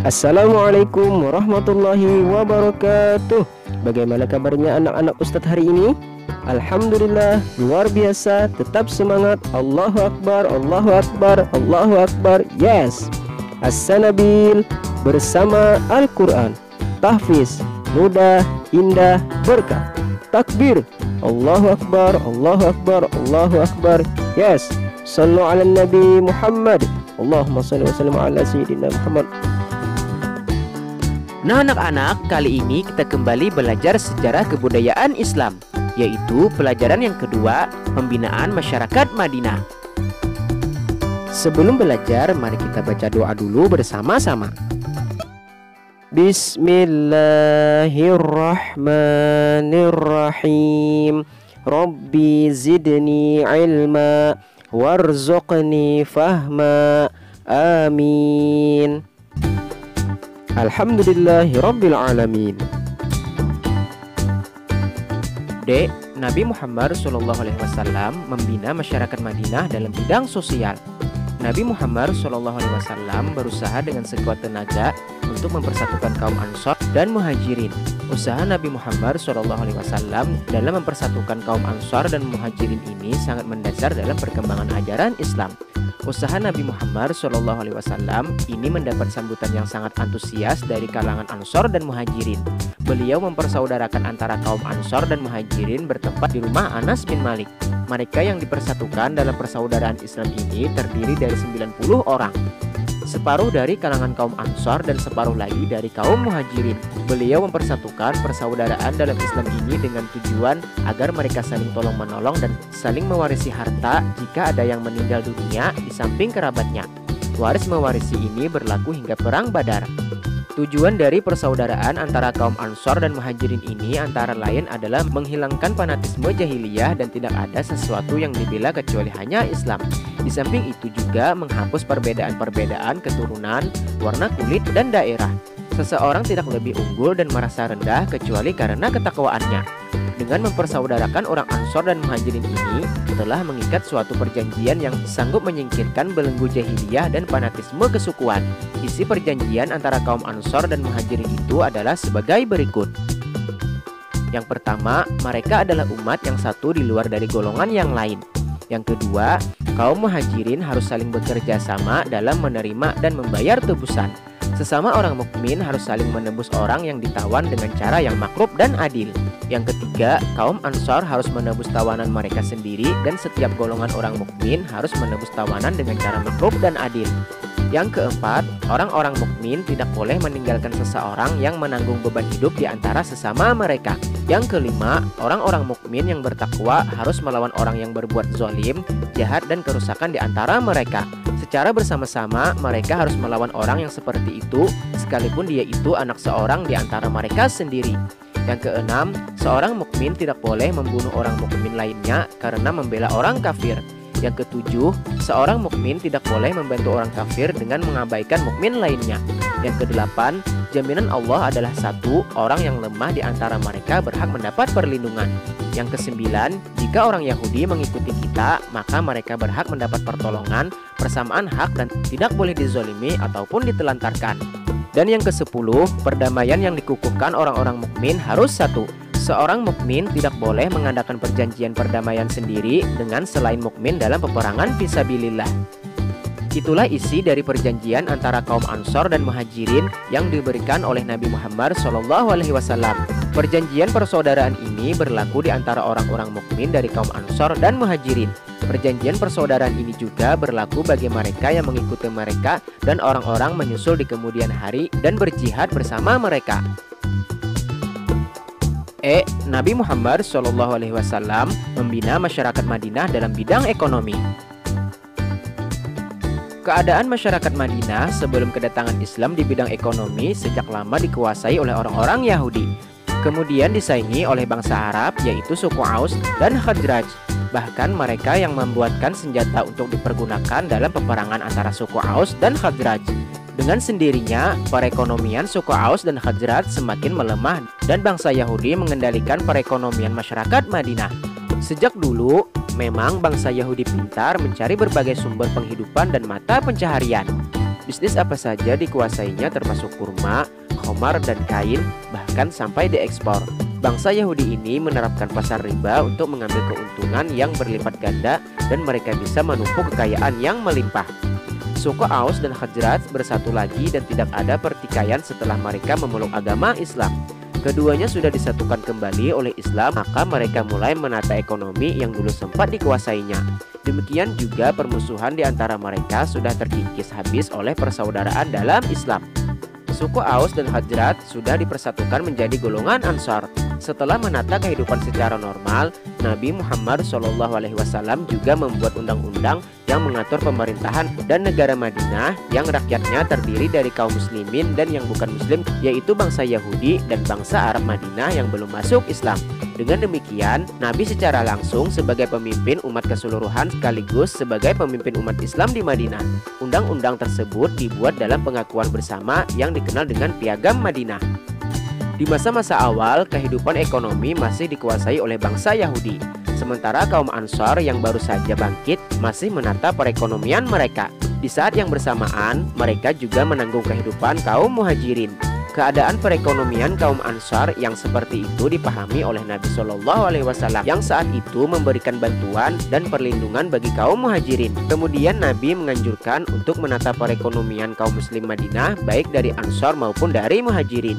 Assalamualaikum warahmatullahi wabarakatuh. Bagaimana kabarnya anak-anak Ustadz hari ini? Alhamdulillah, luar biasa. Tetap semangat. Allahu Akbar, Allahu Akbar, Allahu Akbar. Yes. As-Sanabil bersama Al-Quran. Tahfiz, mudah, indah, berkah. Takbir, Allahu Akbar, Allahu Akbar, Allahu Akbar. Yes. Sallu ala Nabi Muhammad. Allahumma salli wa sallim ala Sayyidina Muhammad. Nah anak-anak, kali ini kita kembali belajar sejarah kebudayaan Islam, yaitu pelajaran yang kedua, pembinaan masyarakat Madinah. Sebelum belajar, mari kita baca doa dulu bersama-sama. Bismillahirrahmanirrahim. Rabbi zidni ilma warzuqni fahma. Amin. Alhamdulillahirabbil alamin. Dek, Nabi Muhammad SAW membina masyarakat Madinah dalam bidang sosial. Nabi Muhammad SAW berusaha dengan sekuat tenaga untuk mempersatukan kaum Ansor dan Muhajirin. Usaha Nabi Muhammad SAW dalam mempersatukan kaum Ansor dan Muhajirin ini sangat mendasar dalam perkembangan ajaran Islam. Usaha Nabi Muhammad SAW ini mendapat sambutan yang sangat antusias dari kalangan Ansor dan Muhajirin. Beliau mempersaudarakan antara kaum Ansor dan Muhajirin bertempat di rumah Anas bin Malik. Mereka yang dipersatukan dalam persaudaraan Islam ini terdiri dari 90 orang. Separuh dari kalangan kaum Ansor dan separuh lagi dari kaum Muhajirin. Beliau mempersatukan persaudaraan dalam Islam ini dengan tujuan agar mereka saling tolong-menolong dan saling mewarisi harta jika ada yang meninggal dunia di samping kerabatnya. Waris mewarisi ini berlaku hingga Perang Badar. Tujuan dari persaudaraan antara kaum Ansor dan Muhajirin ini antara lain adalah menghilangkan fanatisme jahiliyah dan tidak ada sesuatu yang dibela kecuali hanya Islam. Di samping itu juga menghapus perbedaan-perbedaan keturunan, warna kulit, dan daerah. Seseorang tidak lebih unggul dan merasa rendah kecuali karena ketakwaannya. Dengan mempersaudarakan orang Ansor dan Muhajirin ini telah mengikat suatu perjanjian yang sanggup menyingkirkan belenggu jahiliyah dan fanatisme kesukuan. Isi perjanjian antara kaum Ansor dan Muhajirin itu adalah sebagai berikut. Yang pertama, mereka adalah umat yang satu di luar dari golongan yang lain. Yang kedua, kaum Muhajirin harus saling bekerja sama dalam menerima dan membayar tebusan. Sesama orang mukmin harus saling menebus orang yang ditawan dengan cara yang makruf dan adil. Yang ketiga, kaum Ansor harus menebus tawanan mereka sendiri dan setiap golongan orang mukmin harus menebus tawanan dengan cara makruf dan adil. Yang keempat, orang-orang mukmin tidak boleh meninggalkan seseorang yang menanggung beban hidup di antara sesama mereka. Yang kelima, orang-orang mukmin yang bertakwa harus melawan orang yang berbuat zalim, jahat, dan kerusakan di antara mereka. Secara bersama-sama, mereka harus melawan orang yang seperti itu, sekalipun dia itu anak seorang di antara mereka sendiri. Yang keenam, seorang mukmin tidak boleh membunuh orang mukmin lainnya karena membela orang kafir. Yang ketujuh, seorang mukmin tidak boleh membantu orang kafir dengan mengabaikan mukmin lainnya. Yang kedelapan, jaminan Allah adalah satu, orang yang lemah di antara mereka berhak mendapat perlindungan. Yang kesembilan, jika orang Yahudi mengikuti kita, maka mereka berhak mendapat pertolongan, persamaan hak dan tidak boleh dizolimi ataupun ditelantarkan. Dan yang kesepuluh, perdamaian yang dikukuhkan orang-orang mukmin harus satu. Seorang mukmin tidak boleh mengadakan perjanjian perdamaian sendiri dengan selain mukmin dalam peperangan fisabilillah. Itulah isi dari perjanjian antara kaum Ansor dan Muhajirin yang diberikan oleh Nabi Muhammad SAW. Perjanjian persaudaraan ini berlaku di antara orang-orang mukmin dari kaum Ansor dan Muhajirin. Perjanjian persaudaraan ini juga berlaku bagi mereka yang mengikuti mereka dan orang-orang menyusul di kemudian hari dan berjihad bersama mereka. Nabi Muhammad SAW membina masyarakat Madinah dalam bidang ekonomi. Keadaan masyarakat Madinah sebelum kedatangan Islam di bidang ekonomi sejak lama dikuasai oleh orang-orang Yahudi. Kemudian disaingi oleh bangsa Arab yaitu suku Aus dan Khazraj. Bahkan mereka yang membuatkan senjata untuk dipergunakan dalam peperangan antara suku Aus dan Khazraj. Dengan sendirinya, perekonomian suku Aus dan Khazraj semakin melemah dan bangsa Yahudi mengendalikan perekonomian masyarakat Madinah. Sejak dulu, memang bangsa Yahudi pintar mencari berbagai sumber penghidupan dan mata pencaharian. Bisnis apa saja dikuasainya termasuk kurma, khamar, dan kain, bahkan sampai diekspor. Bangsa Yahudi ini menerapkan pasar riba untuk mengambil keuntungan yang berlipat ganda dan mereka bisa menumpuk kekayaan yang melimpah. Suku Aus dan Khazraj bersatu lagi dan tidak ada pertikaian setelah mereka memeluk agama Islam. Keduanya sudah disatukan kembali oleh Islam, maka mereka mulai menata ekonomi yang dulu sempat dikuasainya. Demikian juga permusuhan di antara mereka sudah terkikis habis oleh persaudaraan dalam Islam. Suku Aus dan Khazraj sudah dipersatukan menjadi golongan Ansar. Setelah menata kehidupan secara normal, Nabi Muhammad SAW juga membuat undang-undang yang mengatur pemerintahan dan negara Madinah yang rakyatnya terdiri dari kaum muslimin dan yang bukan muslim, yaitu bangsa Yahudi dan bangsa Arab Madinah yang belum masuk Islam. Dengan demikian, Nabi secara langsung sebagai pemimpin umat keseluruhan sekaligus sebagai pemimpin umat Islam di Madinah. Undang-undang tersebut dibuat dalam pengakuan bersama yang dikenal dengan Piagam Madinah. Di masa-masa awal, kehidupan ekonomi masih dikuasai oleh bangsa Yahudi. Sementara kaum Ansar yang baru saja bangkit masih menata perekonomian mereka. Di saat yang bersamaan, mereka juga menanggung kehidupan kaum Muhajirin. Keadaan perekonomian kaum Ansar yang seperti itu dipahami oleh Nabi SAW yang saat itu memberikan bantuan dan perlindungan bagi kaum Muhajirin. Kemudian Nabi menganjurkan untuk menata perekonomian kaum muslim Madinah baik dari Ansar maupun dari Muhajirin.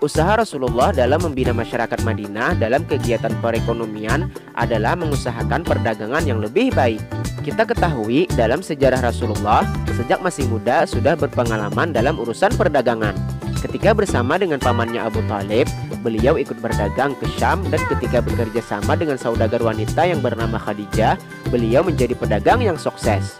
Usaha Rasulullah dalam membina masyarakat Madinah dalam kegiatan perekonomian adalah mengusahakan perdagangan yang lebih baik. Kita ketahui dalam sejarah Rasulullah, sejak masih muda sudah berpengalaman dalam urusan perdagangan. Ketika bersama dengan pamannya Abu Thalib, beliau ikut berdagang ke Syam, dan ketika bekerja sama dengan saudagar wanita yang bernama Khadijah, beliau menjadi pedagang yang sukses.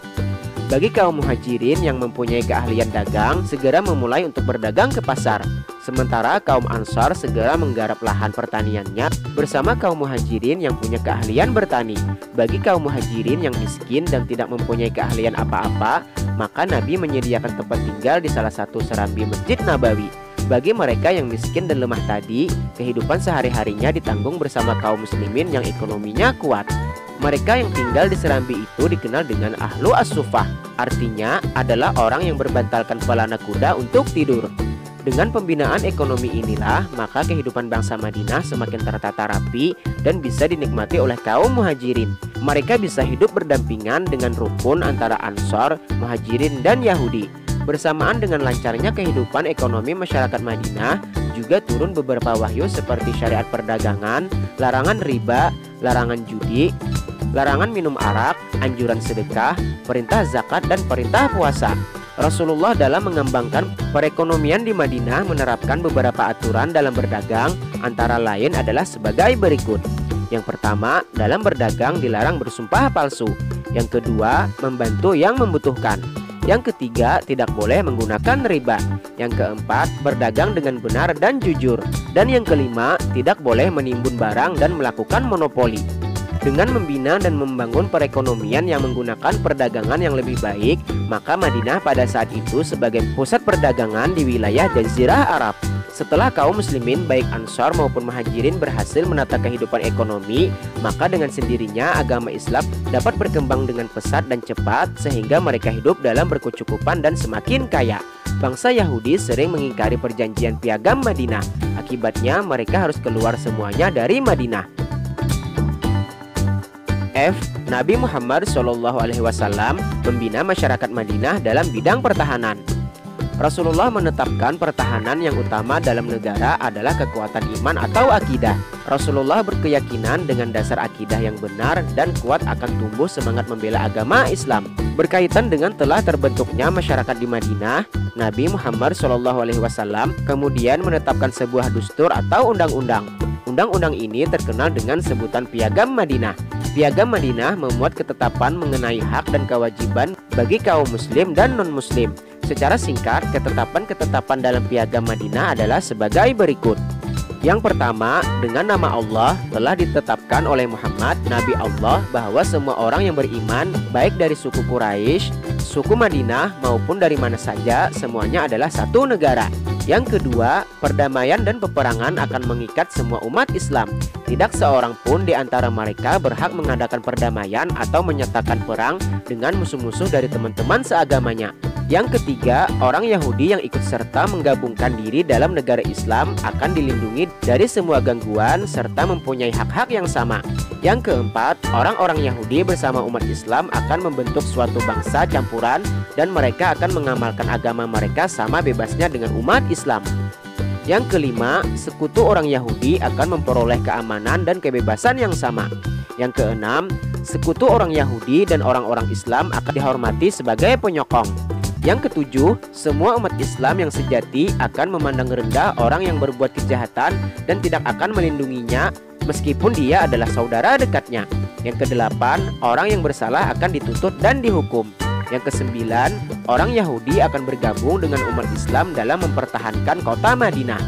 Bagi kaum Muhajirin yang mempunyai keahlian dagang, segera memulai untuk berdagang ke pasar. Sementara kaum Ansar segera menggarap lahan pertaniannya bersama kaum Muhajirin yang punya keahlian bertani. Bagi kaum Muhajirin yang miskin dan tidak mempunyai keahlian apa-apa, maka Nabi menyediakan tempat tinggal di salah satu serambi Masjid Nabawi. Bagi mereka yang miskin dan lemah tadi, kehidupan sehari-harinya ditanggung bersama kaum muslimin yang ekonominya kuat. Mereka yang tinggal di serambi itu dikenal dengan Ahlu As-Suffah, artinya adalah orang yang berbantalkan pelana kuda untuk tidur. Dengan pembinaan ekonomi inilah, maka kehidupan bangsa Madinah semakin tertata rapi dan bisa dinikmati oleh kaum Muhajirin. Mereka bisa hidup berdampingan dengan rukun antara Ansar, Muhajirin, dan Yahudi. Bersamaan dengan lancarnya kehidupan ekonomi masyarakat Madinah, juga turun beberapa wahyu seperti syariat perdagangan, larangan riba, larangan judi, larangan minum arak, anjuran sedekah, perintah zakat, dan perintah puasa. Rasulullah dalam mengembangkan perekonomian di Madinah menerapkan beberapa aturan dalam berdagang, antara lain adalah sebagai berikut. Yang pertama, dalam berdagang dilarang bersumpah palsu. Yang kedua, membantu yang membutuhkan. Yang ketiga, tidak boleh menggunakan riba. Yang keempat, berdagang dengan benar dan jujur. Dan yang kelima, tidak boleh menimbun barang dan melakukan monopoli. Dengan membina dan membangun perekonomian yang menggunakan perdagangan yang lebih baik, maka Madinah pada saat itu sebagai pusat perdagangan di wilayah Jazirah Arab. Setelah kaum muslimin baik Ansar maupun Muhajirin berhasil menata kehidupan ekonomi, maka dengan sendirinya agama Islam dapat berkembang dengan pesat dan cepat sehingga mereka hidup dalam berkecukupan dan semakin kaya. Bangsa Yahudi sering mengingkari perjanjian Piagam Madinah. Akibatnya mereka harus keluar semuanya dari Madinah. Nabi Muhammad SAW membina masyarakat Madinah dalam bidang pertahanan. Rasulullah menetapkan pertahanan yang utama dalam negara adalah kekuatan iman atau akidah. Rasulullah berkeyakinan dengan dasar akidah yang benar dan kuat akan tumbuh semangat membela agama Islam. Berkaitan dengan telah terbentuknya masyarakat di Madinah, Nabi Muhammad SAW kemudian menetapkan sebuah dustur atau undang-undang. Undang-undang ini terkenal dengan sebutan Piagam Madinah. Piagam Madinah memuat ketetapan mengenai hak dan kewajiban bagi kaum muslim dan non-muslim. Secara singkat, ketetapan-ketetapan dalam Piagam Madinah adalah sebagai berikut. Yang pertama, dengan nama Allah telah ditetapkan oleh Muhammad, Nabi Allah, bahwa semua orang yang beriman, baik dari suku Quraisy, suku Madinah, maupun dari mana saja, semuanya adalah satu negara. Yang kedua, perdamaian dan peperangan akan mengikat semua umat Islam. Tidak seorang pun di antara mereka berhak mengadakan perdamaian atau menyatakan perang dengan musuh-musuh dari teman-teman seagamanya. Yang ketiga, orang Yahudi yang ikut serta menggabungkan diri dalam negara Islam akan dilindungi dari semua gangguan serta mempunyai hak-hak yang sama. Yang keempat, orang-orang Yahudi bersama umat Islam akan membentuk suatu bangsa campuran dan mereka akan mengamalkan agama mereka sama bebasnya dengan umat Islam. Yang kelima, sekutu orang Yahudi akan memperoleh keamanan dan kebebasan yang sama. Yang keenam, sekutu orang Yahudi dan orang-orang Islam akan dihormati sebagai penyokong. Yang ketujuh, semua umat Islam yang sejati akan memandang rendah orang yang berbuat kejahatan dan tidak akan melindunginya meskipun dia adalah saudara dekatnya. Yang kedelapan, orang yang bersalah akan dituntut dan dihukum. Yang kesembilan, orang Yahudi akan bergabung dengan umat Islam dalam mempertahankan kota Madinah.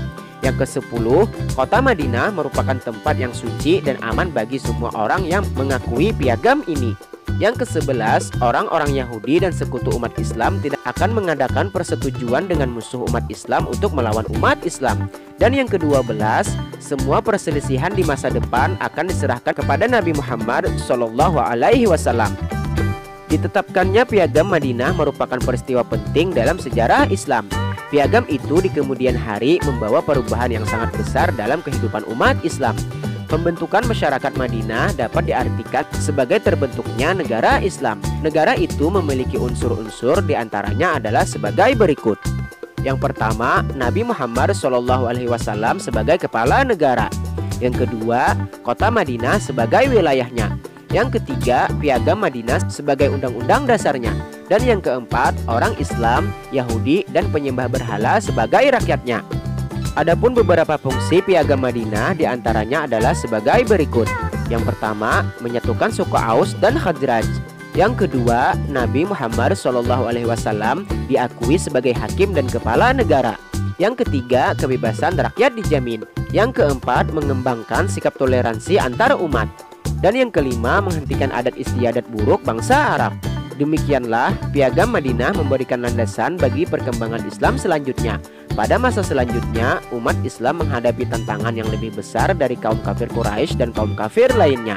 Yang kesepuluh, kota Madinah merupakan tempat yang suci dan aman bagi semua orang yang mengakui piagam ini. Yang kesebelas, orang-orang Yahudi dan sekutu umat Islam tidak akan mengadakan persetujuan dengan musuh umat Islam untuk melawan umat Islam. Dan yang ke-12, semua perselisihan di masa depan akan diserahkan kepada Nabi Muhammad SAW. Ditetapkannya piagam Madinah merupakan peristiwa penting dalam sejarah Islam. Piagam itu di kemudian hari membawa perubahan yang sangat besar dalam kehidupan umat Islam. Pembentukan masyarakat Madinah dapat diartikan sebagai terbentuknya negara Islam. Negara itu memiliki unsur-unsur, diantaranya adalah sebagai berikut. Yang pertama, Nabi Muhammad SAW sebagai kepala negara. Yang kedua, kota Madinah sebagai wilayahnya. Yang ketiga, piagam Madinah sebagai undang-undang dasarnya. Dan yang keempat, orang Islam, Yahudi, dan penyembah berhala sebagai rakyatnya. Adapun beberapa fungsi piagam Madinah diantaranya adalah sebagai berikut. Yang pertama, menyatukan suku Aus dan Khazraj. Yang kedua, Nabi Muhammad SAW diakui sebagai hakim dan kepala negara. Yang ketiga, kebebasan rakyat dijamin. Yang keempat, mengembangkan sikap toleransi antar umat. Dan yang kelima, menghentikan adat istiadat buruk bangsa Arab. Demikianlah piagam Madinah memberikan landasan bagi perkembangan Islam selanjutnya. Pada masa selanjutnya, umat Islam menghadapi tantangan yang lebih besar dari kaum kafir Quraisy dan kaum kafir lainnya.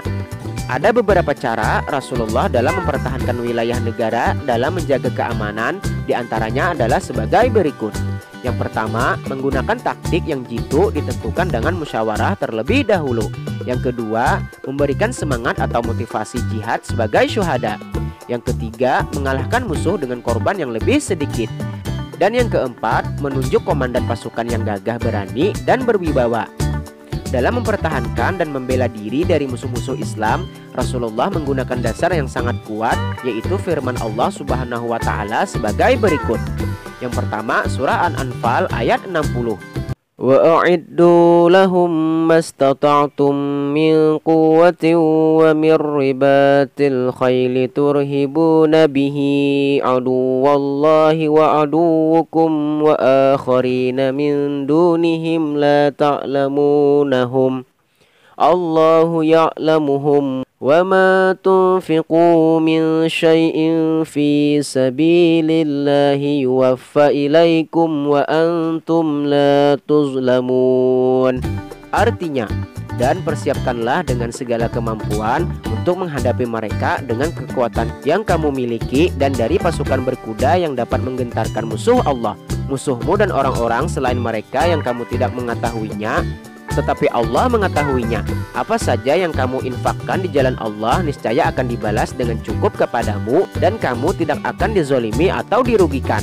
Ada beberapa cara Rasulullah dalam mempertahankan wilayah negara dalam menjaga keamanan, diantaranya adalah sebagai berikut. Yang pertama, menggunakan taktik yang jitu ditentukan dengan musyawarah terlebih dahulu. Yang kedua, memberikan semangat atau motivasi jihad sebagai syuhada. Yang ketiga, mengalahkan musuh dengan korban yang lebih sedikit. Dan yang keempat, menunjuk komandan pasukan yang gagah berani dan berwibawa. Dalam mempertahankan dan membela diri dari musuh-musuh Islam, Rasulullah menggunakan dasar yang sangat kuat, yaitu firman Allah Subhanahu wa Ta'ala sebagai berikut. Yang pertama, surah An-Anfal ayat 60. وَأَعِدُّوا لَهُمْ مَا اسْتَطَعْتُمْ مِنْ قُوَّةٍ وَمِنْ رِبَاطِ الْخَيْلِ تُرْهِبُونَ بِهِ عَدُوَّ اللَّهِ وَعَدُوَّكُمْ وَآخَرِينَ مِنْ دُونِهِمْ لَا تَعْلَمُونَهُمْ اللَّهُ يَعْلَمُهُمْ وَمَا تُنْفِقُوا مِنْ شَيْءٍ فِي سَبِيلِ اللَّهِ يُوَفَّ إِلَيْكُمْ وَأَنْتُمْ لَا تُظْلَمُونَ. Artinya, dan persiapkanlah dengan segala kemampuan untuk menghadapi mereka dengan kekuatan yang kamu miliki dan dari pasukan berkuda yang dapat menggentarkan musuh Allah, musuhmu dan orang-orang selain mereka yang kamu tidak mengetahuinya, tetapi Allah mengetahuinya. Apa saja yang kamu infakkan di jalan Allah niscaya akan dibalas dengan cukup kepadamu dan kamu tidak akan dizolimi atau dirugikan.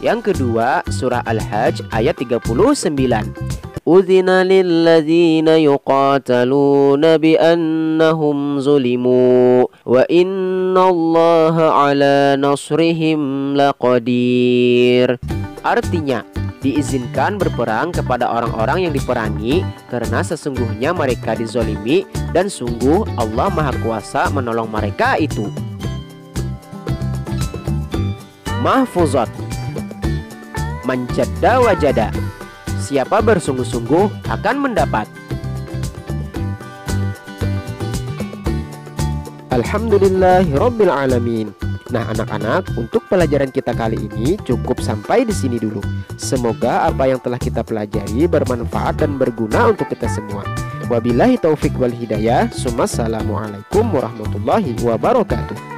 Yang kedua, surah Al-Hajj ayat 39. Udzina lilladzina yuqataluna biannahum zulimu wa innallaha ala nasrihim laqadir. Artinya, diizinkan berperang kepada orang-orang yang diperangi karena sesungguhnya mereka dizolimi dan sungguh Allah Maha Kuasa menolong mereka itu. Mahfuzat. Manjadda wajada. Siapa bersungguh-sungguh akan mendapat. Alhamdulillahirabbil alamin. Nah anak-anak, untuk pelajaran kita kali ini cukup sampai di sini dulu. Semoga apa yang telah kita pelajari bermanfaat dan berguna untuk kita semua. Wabillahi taufik wal hidayah. Assalamualaikum warahmatullahi wabarakatuh.